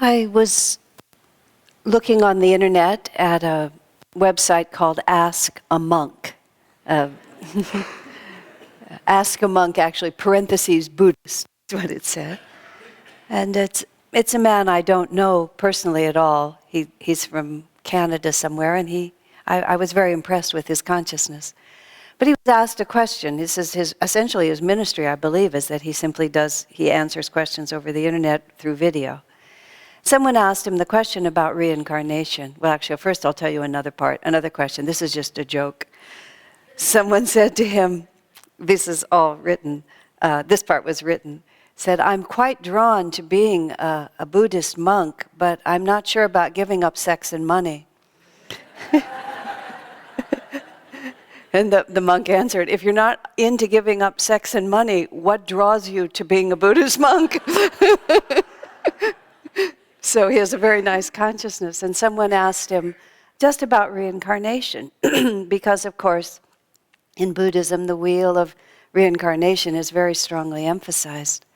I was looking on the internet at a website called Ask a Monk. Ask a Monk, actually, parentheses, Buddhist, is what it said. And it's a man I don't know personally at all. He's from Canada somewhere, and I was very impressed with his consciousness. But he was asked a question. He says essentially his ministry, I believe, is that he answers questions over the internet through video. Someone asked him the question about reincarnation. Well, actually, first I'll tell you another question. This is just a joke. Someone said to him, this is all written, this part was written, said, "I'm quite drawn to being a Buddhist monk, but I'm not sure about giving up sex and money." And the monk answered, "If you're not into giving up sex and money, what draws you to being a Buddhist monk?" So he has a very nice consciousness. And someone asked him just about reincarnation, because, of course, in Buddhism, the wheel of reincarnation is very strongly emphasized.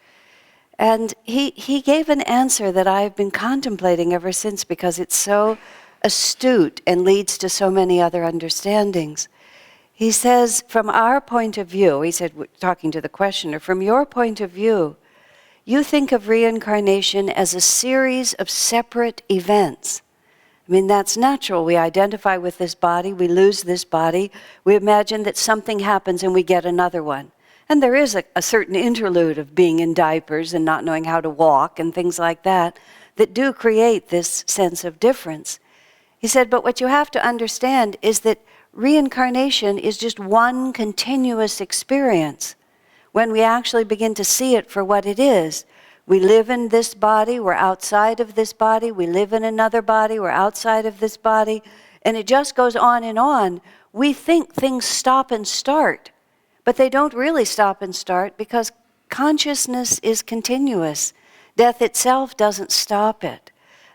And he gave an answer that I've been contemplating ever since, because it's so astute and leads to so many other understandings. He says, from our point of view, he said, talking to the questioner, from your point of view, you think of reincarnation as a series of separate events. I mean, that's natural. We identify with this body, we lose this body, we imagine that something happens and we get another one. And there is a certain interlude of being in diapers and not knowing how to walk and things like that do create this sense of difference. He said, but what you have to understand is that reincarnation is just one continuous experience. When we actually begin to see it for what it is, we live in this body, we're outside of this body, we live in another body, we're outside of this body, and it just goes on and on. We think things stop and start, but they don't really stop and start because consciousness is continuous. Death itself doesn't stop it.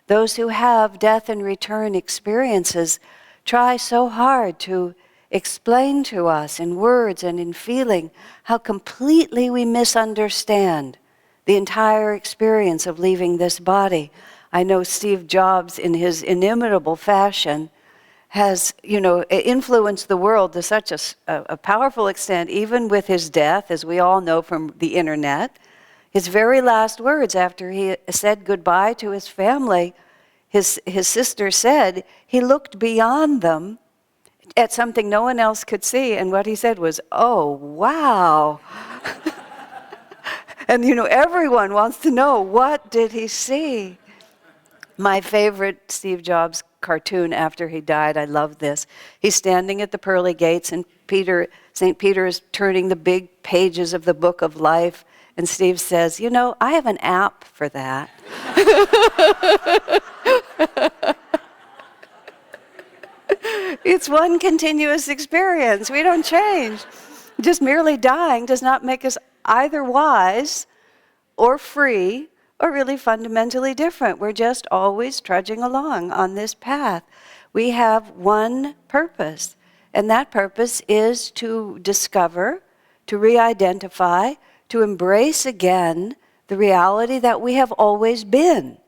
Those who have death and return experiences try so hard to explain to us in words and in feeling how completely we misunderstand the entire experience of leaving this body. I know Steve Jobs, in his inimitable fashion, has, influenced the world to such a powerful extent, even with his death, as we all know from the internet. His very last words after he said goodbye to his family, his sister said he looked beyond them at something no one else could see, and what he said was, "Oh, wow." And everyone wants to know, what did he see? My favorite Steve Jobs cartoon after he died, I love this. He's standing at the pearly gates, and St. Peter is turning the big pages of the book of life, and Steve says, "I have an app for that." It's one continuous experience. We don't change. Just merely dying does not make us either wise or free or really fundamentally different. We're just always trudging along on this path. We have one purpose, and that purpose is to discover, to re-identify, to embrace again the reality that we have always been.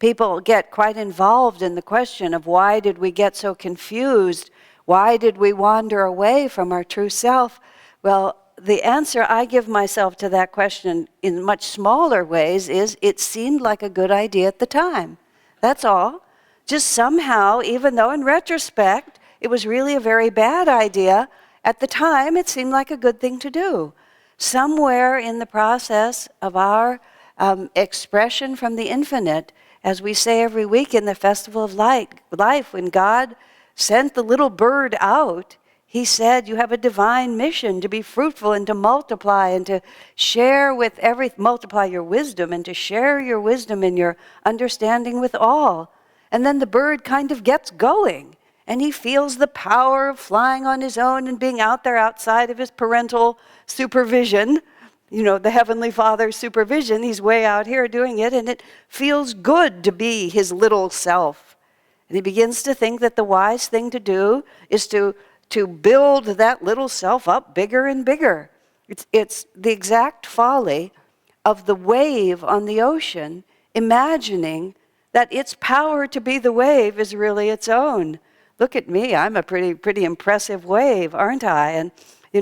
People get quite involved in the question of why did we get so confused? Why did we wander away from our true self? Well, the answer I give myself to that question in much smaller ways is it seemed like a good idea at the time. That's all. Just somehow, even though in retrospect it was really a very bad idea, at the time it seemed like a good thing to do. Somewhere in the process of our expression from the infinite, as we say every week in the Festival of Life, when God sent the little bird out, he said, you have a divine mission to be fruitful and to multiply and to share with multiply your wisdom and to share your wisdom and your understanding with all. And then the bird kind of gets going, and he feels the power of flying on his own and being out there outside of his parental supervision. The Heavenly Father's supervision. He's way out here doing it, and it feels good to be his little self. And he begins to think that the wise thing to do is to build that little self up bigger and bigger. It's the exact folly of the wave on the ocean imagining that its power to be the wave is really its own. Look at me, I'm a pretty impressive wave, aren't I? And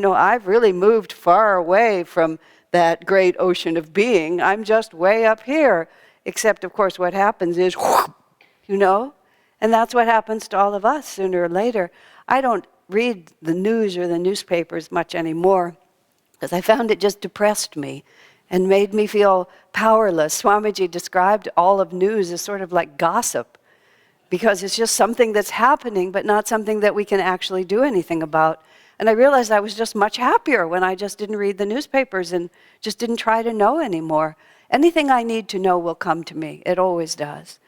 I've really moved far away from that great ocean of being. I'm just way up here. Except, of course, what happens is, and that's what happens to all of us sooner or later. I don't read the news or the newspapers much anymore because I found it just depressed me and made me feel powerless. Swamiji described all of news as sort of like gossip, because it's just something that's happening, but not something that we can actually do anything about. And I realized I was just much happier when I just didn't read the newspapers and just didn't try to know anymore. Anything I need to know will come to me. It always does.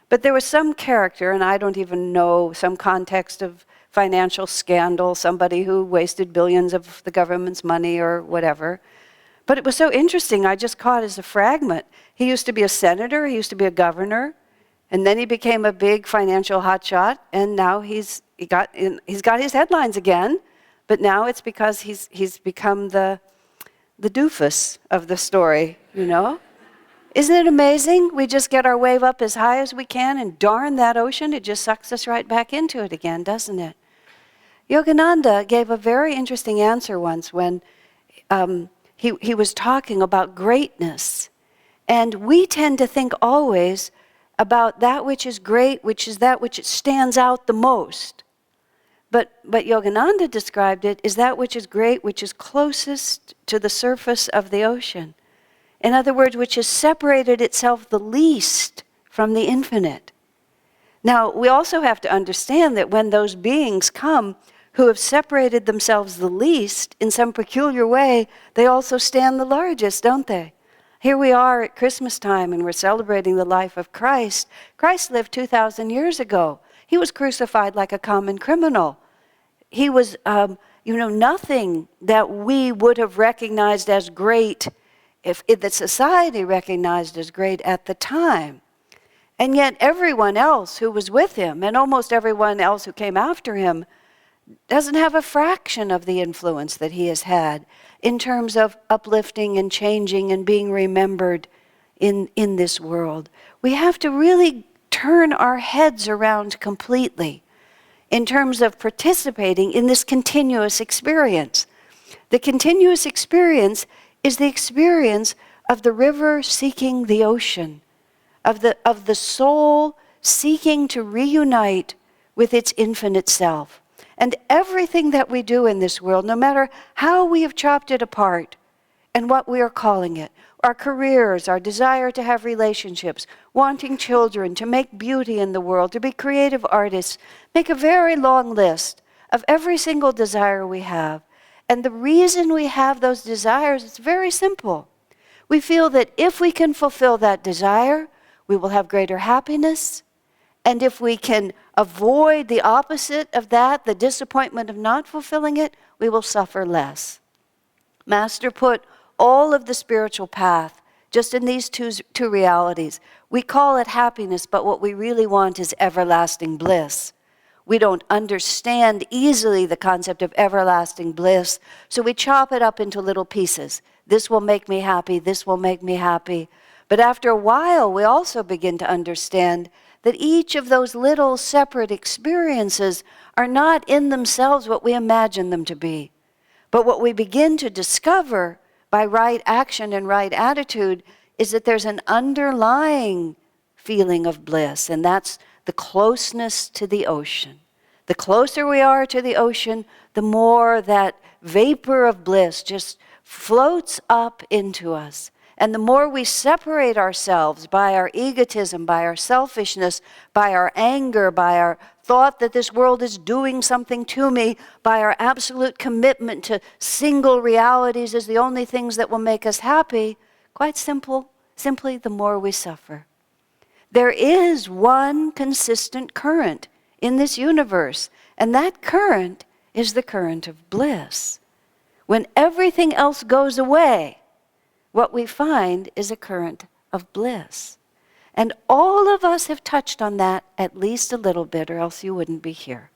But there was some character, and I don't even know, some context of financial scandal, somebody who wasted billions of the government's money or whatever. But it was so interesting, I just caught as a fragment. He used to be a senator, he used to be a governor, and then he became a big financial hotshot, and now he's got his headlines again, but now it's because he's become the doofus of the story, Isn't it amazing? We just get our wave up as high as we can, and darn that ocean, it just sucks us right back into it again, doesn't it? Yogananda gave a very interesting answer once when he was talking about greatness. And we tend to think always about that which is great, which is that which stands out the most. But Yogananda described it as that which is great, which is closest to the surface of the ocean. In other words, which has separated itself the least from the infinite. Now, we also have to understand that when those beings come who have separated themselves the least, in some peculiar way, they also stand the largest, don't they? Here we are at Christmas time, and we're celebrating the life of Christ. Christ lived 2,000 years ago. He was crucified like a common criminal. He was, nothing that we would have recognized as great if the society recognized as great at the time. And yet everyone else who was with him, and almost everyone else who came after him, doesn't have a fraction of the influence that he has had in terms of uplifting and changing and being remembered in this world. We have to really turn our heads around completely in terms of participating in this continuous experience. The continuous experience is the experience of the river seeking the ocean, of the soul seeking to reunite with its infinite self. And everything that we do in this world, no matter how we have chopped it apart and what we are calling it, our careers, our desire to have relationships, wanting children, to make beauty in the world, to be creative artists, make a very long list of every single desire we have. And the reason we have those desires is very simple. We feel that if we can fulfill that desire, we will have greater happiness. And if we can avoid the opposite of that, the disappointment of not fulfilling it, we will suffer less. Master put all of the spiritual path just in these two realities. We call it happiness, but what we really want is everlasting bliss. We don't understand easily the concept of everlasting bliss, so we chop it up into little pieces. This will make me happy, this will make me happy. But after a while, we also begin to understand that each of those little separate experiences are not in themselves what we imagine them to be. But what we begin to discover by right action and right attitude is that there's an underlying feeling of bliss, and that's the closeness to the ocean. The closer we are to the ocean, the more that vapor of bliss just floats up into us. And the more we separate ourselves by our egotism, by our selfishness, by our anger, by our thought that this world is doing something to me, by our absolute commitment to single realities as the only things that will make us happy, simply the more we suffer. There is one consistent current in this universe, and that current is the current of bliss. When everything else goes away, what we find is a current of bliss. And all of us have touched on that at least a little bit, or else you wouldn't be here.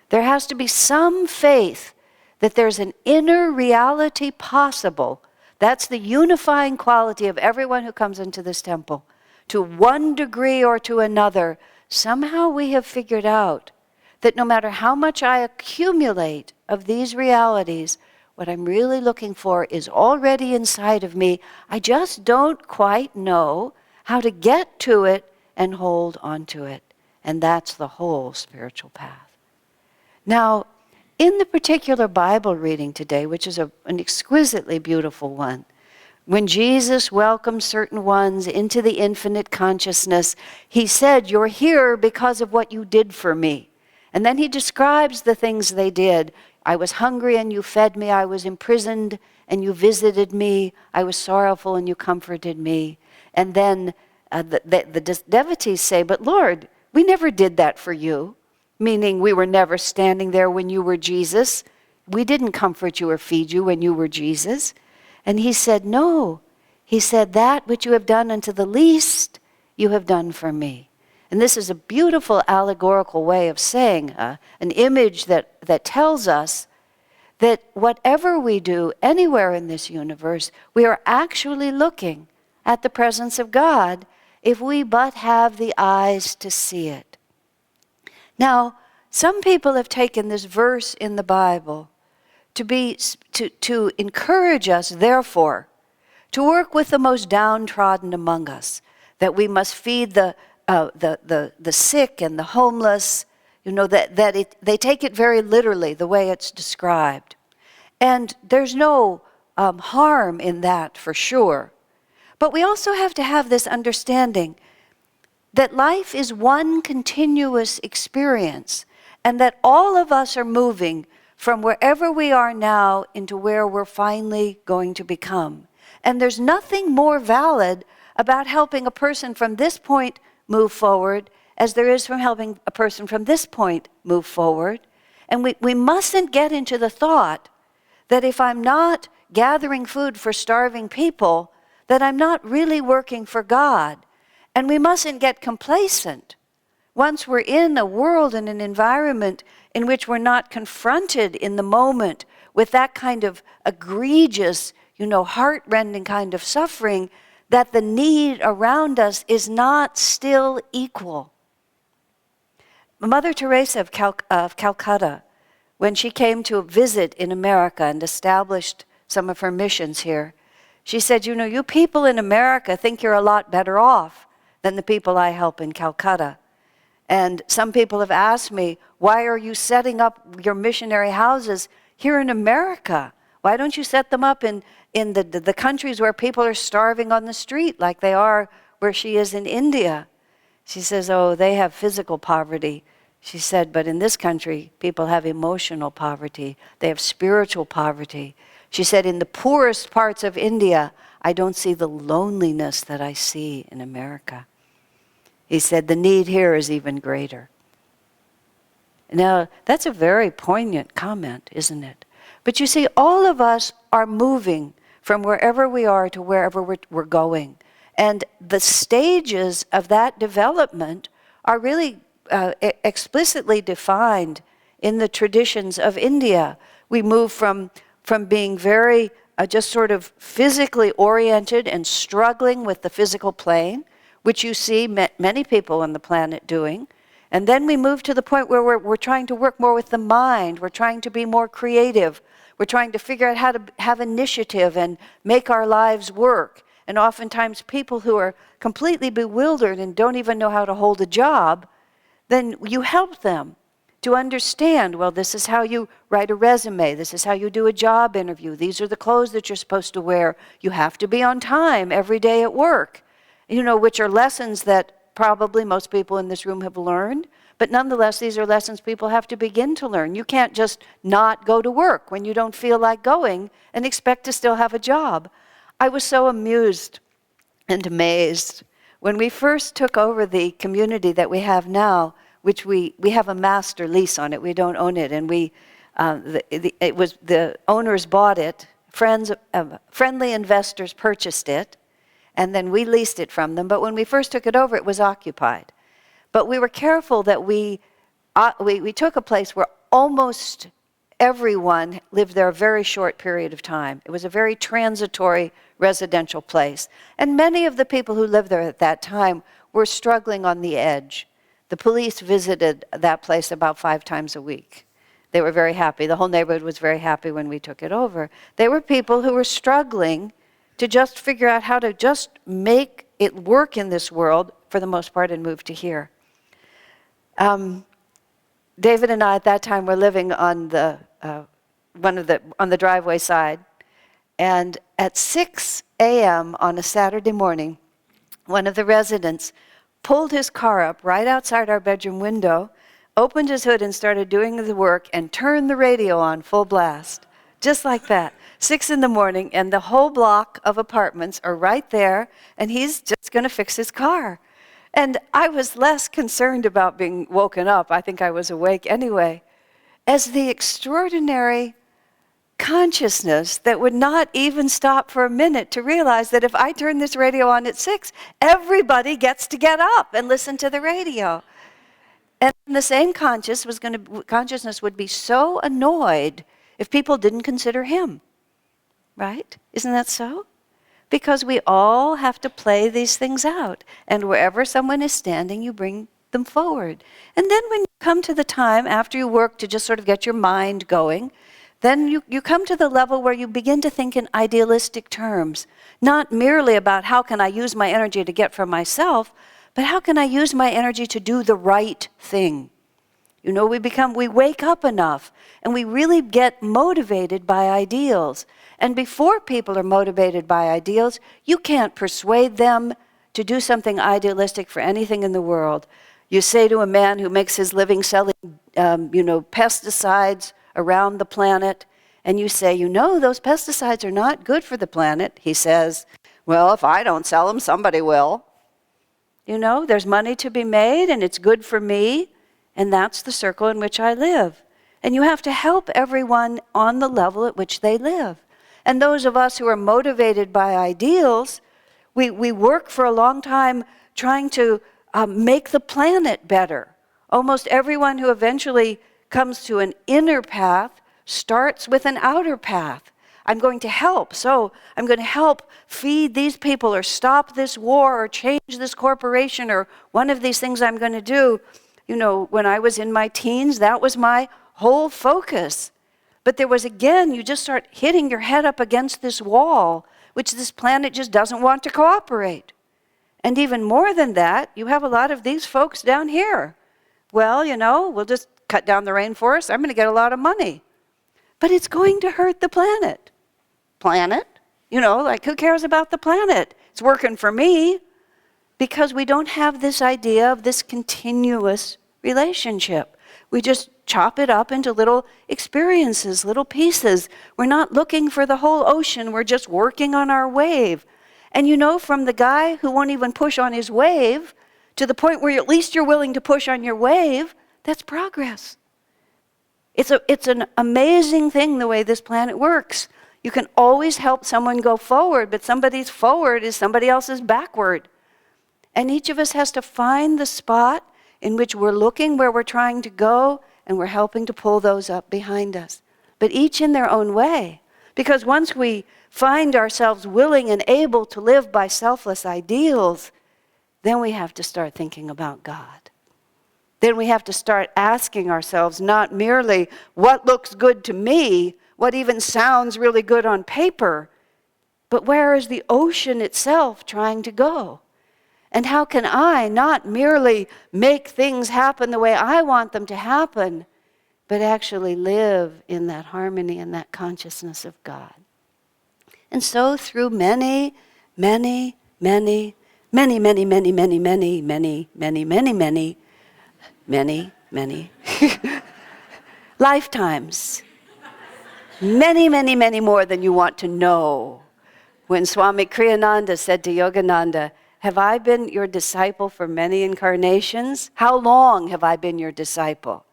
There has to be some faith that there's an inner reality possible. That's the unifying quality of everyone who comes into this temple. to one degree or to another, somehow we have figured out that no matter how much I accumulate of these realities, what I'm really looking for is already inside of me. I just don't quite know how to get to it and hold on to it. And that's the whole spiritual path. Now, in the particular Bible reading today, which is an exquisitely beautiful one, when Jesus welcomed certain ones into the infinite consciousness, he said, "You're here because of what you did for me." And then he describes the things they did. "I was hungry and you fed me. I was imprisoned and you visited me. I was sorrowful and you comforted me." And then the devotees say, "But Lord, we never did that for you." Meaning we were never standing there when you were Jesus. We didn't comfort you or feed you when you were Jesus. And he said, "No." He said, "That which you have done unto the least, you have done for me." And this is a beautiful allegorical way of saying, an image that tells us that whatever we do anywhere in this universe, we are actually looking at the presence of God if we but have the eyes to see it. Now, some people have taken this verse in the Bible to encourage us, therefore, to work with the most downtrodden among us, that we must feed the sick and the homeless, they take it very literally, the way it's described. And there's no harm in that, for sure. But we also have to have this understanding that life is one continuous experience, and that all of us are moving from wherever we are now into where we're finally going to become. And there's nothing more valid about helping a person from this point move forward as there is from helping a person from this point move forward. And we mustn't get into the thought that if I'm not gathering food for starving people, that I'm not really working for God. And we mustn't get complacent. Once we're in a world and an environment in which we're not confronted in the moment with that kind of egregious, heart-rending kind of suffering, that the need around us is not still equal. Mother Teresa of Calcutta, when she came to visit in America and established some of her missions here, she said, "You people in America think you're a lot better off than the people I help in Calcutta. And some people have asked me, why are you setting up your missionary houses here in America? Why don't you set them up in the countries where people are starving on the street like they are where she is in India?" She says, "Oh, they have physical poverty." She said, "But in this country, people have emotional poverty. They have spiritual poverty." She said, "In the poorest parts of India, I don't see the loneliness that I see in America." He said, "The need here is even greater." Now, that's a very poignant comment, isn't it? But you see, all of us are moving from wherever we are to wherever we're going. And the stages of that development are really explicitly defined in the traditions of India. We move from being very just sort of physically oriented and struggling with the physical plane, which you see many people on the planet doing. And then we move to the point where we're trying to work more with the mind. We're trying to be more creative. We're trying to figure out how to have initiative and make our lives work. And oftentimes people who are completely bewildered and don't even know how to hold a job, then you help them to understand, well, this is how you write a resume. This is how you do a job interview. These are the clothes that you're supposed to wear. You have to be on time every day at work. Which are lessons that probably most people in this room have learned, but nonetheless, these are lessons people have to begin to learn. You can't just not go to work when you don't feel like going and expect to still have a job. I was so amused and amazed when we first took over the community that we have now, which we have a master lease on it. We don't own it, and the owners bought it. Friendly investors purchased it. And then we leased it from them. But when we first took it over, it was occupied. But we were careful that we took a place where almost everyone lived there a very short period of time. It was a very transitory residential place. And many of the people who lived there at that time were struggling on the edge. The police visited that place about 5 times a week. They were very happy. The whole neighborhood was very happy when we took it over. They were people who were struggling to just figure out how to just make it work in this world, for the most part, and move to here. David and I at that time were living on the driveway side, and at 6 a.m. on a Saturday morning, one of the residents pulled his car up right outside our bedroom window, opened his hood and started doing the work, and turned the radio on full blast. Just like that. 6 in the morning, and the whole block of apartments are right there, and he's just going to fix his car. And I was less concerned about being woken up. I think I was awake anyway. As the extraordinary consciousness that would not even stop for a minute to realize that if I turn this radio on at 6, everybody gets to get up and listen to the radio. And the same consciousness would be so annoyed if people didn't consider him. Right? Isn't that so? Because we all have to play these things out. And wherever someone is standing, you bring them forward. And then when you come to the time after you work to just sort of get your mind going, then you come to the level where you begin to think in idealistic terms. Not merely about how can I use my energy to get for myself, but how can I use my energy to do the right thing? You know, we wake up enough and we really get motivated by ideals. And before people are motivated by ideals, you can't persuade them to do something idealistic for anything in the world. You say to a man who makes his living selling, pesticides around the planet, and you say, those pesticides are not good for the planet. He says, well, if I don't sell them, somebody will. There's money to be made, and it's good for me, and that's the circle in which I live. And you have to help everyone on the level at which they live. And those of us who are motivated by ideals, we work for a long time trying to make the planet better. Almost everyone who eventually comes to an inner path starts with an outer path. I'm going to help, so I'm going to help feed these people or stop this war or change this corporation or one of these things I'm going to do. When I was in my teens, that was my whole focus. But there was, again, you just start hitting your head up against this wall, which this planet just doesn't want to cooperate. And even more than that, you have a lot of these folks down here. Well, we'll just cut down the rainforest. I'm going to get a lot of money. But it's going to hurt the planet. Planet? Who cares about the planet? It's working for me. Because we don't have this idea of this continuous relationship. We just chop it up into little experiences, little pieces. We're not looking for the whole ocean. We're just working on our wave. And from the guy who won't even push on his wave to the point where at least you're willing to push on your wave, that's progress. It's an amazing thing the way this planet works. You can always help someone go forward, but somebody's forward is somebody else's backward. And each of us has to find the spot in which we're looking where we're trying to go, and we're helping to pull those up behind us. But each in their own way. Because once we find ourselves willing and able to live by selfless ideals, then we have to start thinking about God. Then we have to start asking ourselves not merely what looks good to me, what even sounds really good on paper, but where is the ocean itself trying to go? And how can I not merely make things happen the way I want them to happen, but actually live in that harmony and that consciousness of God? And so through many lifetimes, many more than you want to know. When Swami Kriyananda said to Yogananda, have I been your disciple for many incarnations? How long have I been your disciple?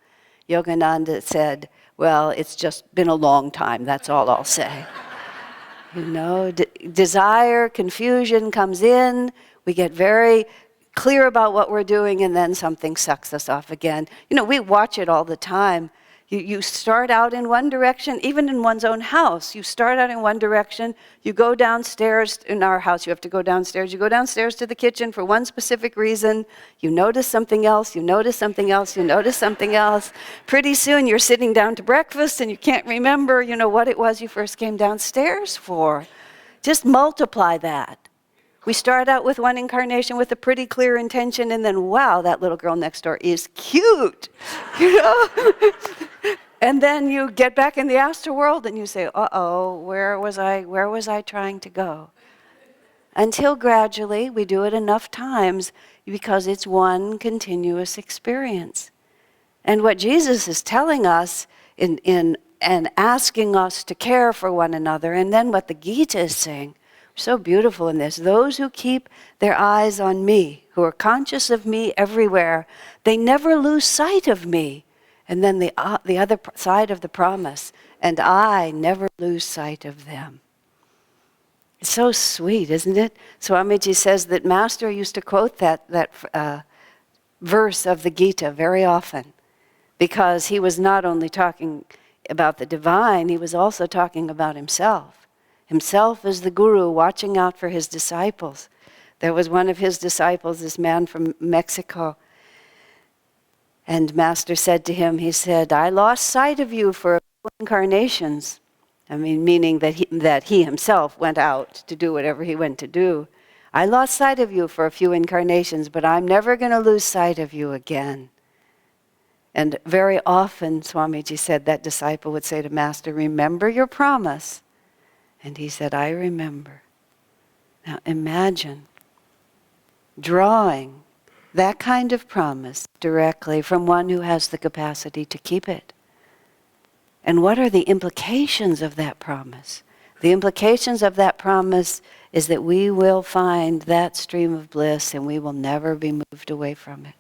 Yogananda said, well, it's just been a long time, that's all I'll say. Desire, confusion comes in, we get very clear about what we're doing, and then something sucks us off again. We watch it all the time. You start out in one direction, even in one's own house. You start out in one direction, you go downstairs. In our house, you have to go downstairs. You go downstairs to the kitchen for one specific reason. You notice something else, you notice something else, you notice something else. Pretty soon you're sitting down to breakfast and you can't remember, what it was you first came downstairs for. Just multiply that. We start out with one incarnation with a pretty clear intention, and then, wow, that little girl next door is cute, And then you get back in the afterworld and you say, uh-oh, where was I trying to go? Until gradually, we do it enough times because it's one continuous experience. And what Jesus is telling us and asking us to care for one another, and then what the Gita is saying, so beautiful in this, those who keep their eyes on me, who are conscious of me everywhere, they never lose sight of me. And then the other side of the promise, and I never lose sight of them. It's so sweet, isn't it? Swamiji says that Master used to quote that verse of the Gita very often, because he was not only talking about the divine, he was also talking about himself. Himself as the guru watching out for his disciples. There was one of his disciples, this man from Mexico, and Master said to him, he said, I lost sight of you for a few incarnations. Meaning that he himself went out to do whatever he went to do. I lost sight of you for a few incarnations, but I'm never going to lose sight of you again. And very often, Swamiji said, that disciple would say to Master, remember your promise. And he said, I remember. Now imagine drawing that kind of promise directly from one who has the capacity to keep it. And what are the implications of that promise? The implications of that promise is that we will find that stream of bliss and we will never be moved away from it.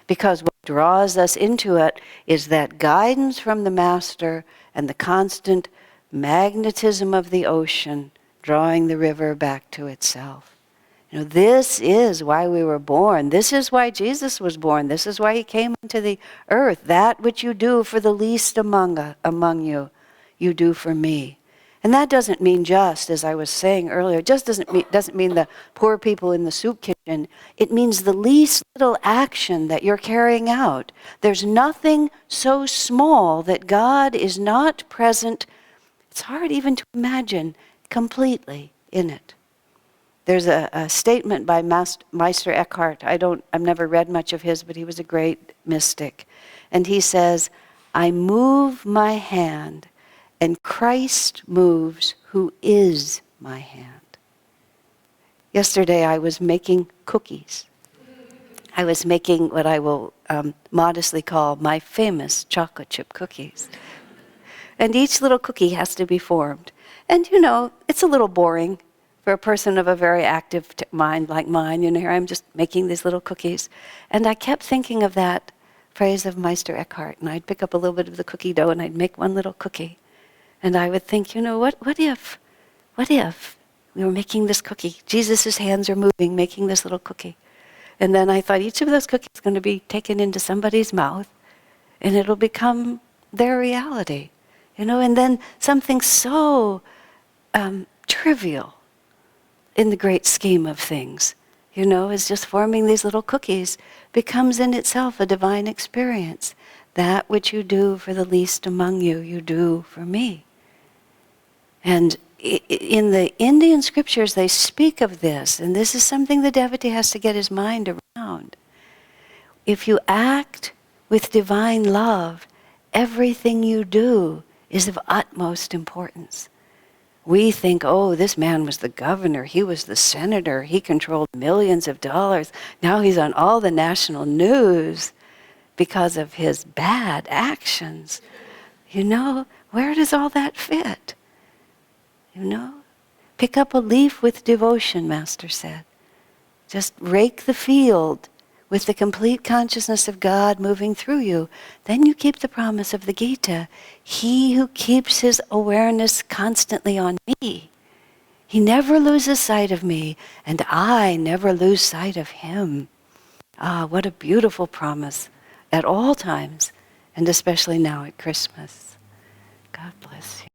Because what draws us into it is that guidance from the Master and the constant magnetism of the ocean drawing the river back to itself. This is why we were born. This is why Jesus was born. This is why he came into the earth. That which you do for the least among you, you do for me. And that doesn't mean just, as I was saying earlier, just doesn't mean the poor people in the soup kitchen. It means the least little action that you're carrying out. There's nothing so small that God is not present. It's hard even to imagine completely in it. There's a statement by Meister Eckhart. I've never read much of his, but he was a great mystic. And he says, I move my hand, and Christ moves who is my hand. Yesterday I was making cookies. I was making what I will modestly call my famous chocolate chip cookies. And each little cookie has to be formed. And it's a little boring for a person of a very active mind like mine. Here I'm just making these little cookies. And I kept thinking of that phrase of Meister Eckhart. And I'd pick up a little bit of the cookie dough and I'd make one little cookie. And I would think, what if we were making this cookie? Jesus' hands are moving, making this little cookie. And then I thought each of those cookies is going to be taken into somebody's mouth and it'll become their reality. And then something so trivial in the great scheme of things, is just forming these little cookies, becomes in itself a divine experience. That which you do for the least among you, you do for me. And in the Indian scriptures, they speak of this, and this is something the devotee has to get his mind around. If you act with divine love, everything you do is of utmost importance. We think, this man was the governor, he was the senator, he controlled millions of dollars. Now he's on all the national news because of his bad actions. Where does all that fit? Pick up a leaf with devotion, Master said. Just rake the field with the complete consciousness of God moving through you. Then you keep the promise of the Gita. He who keeps his awareness constantly on me, he never loses sight of me, and I never lose sight of him. What a beautiful promise at all times and especially now at Christmas. God bless you.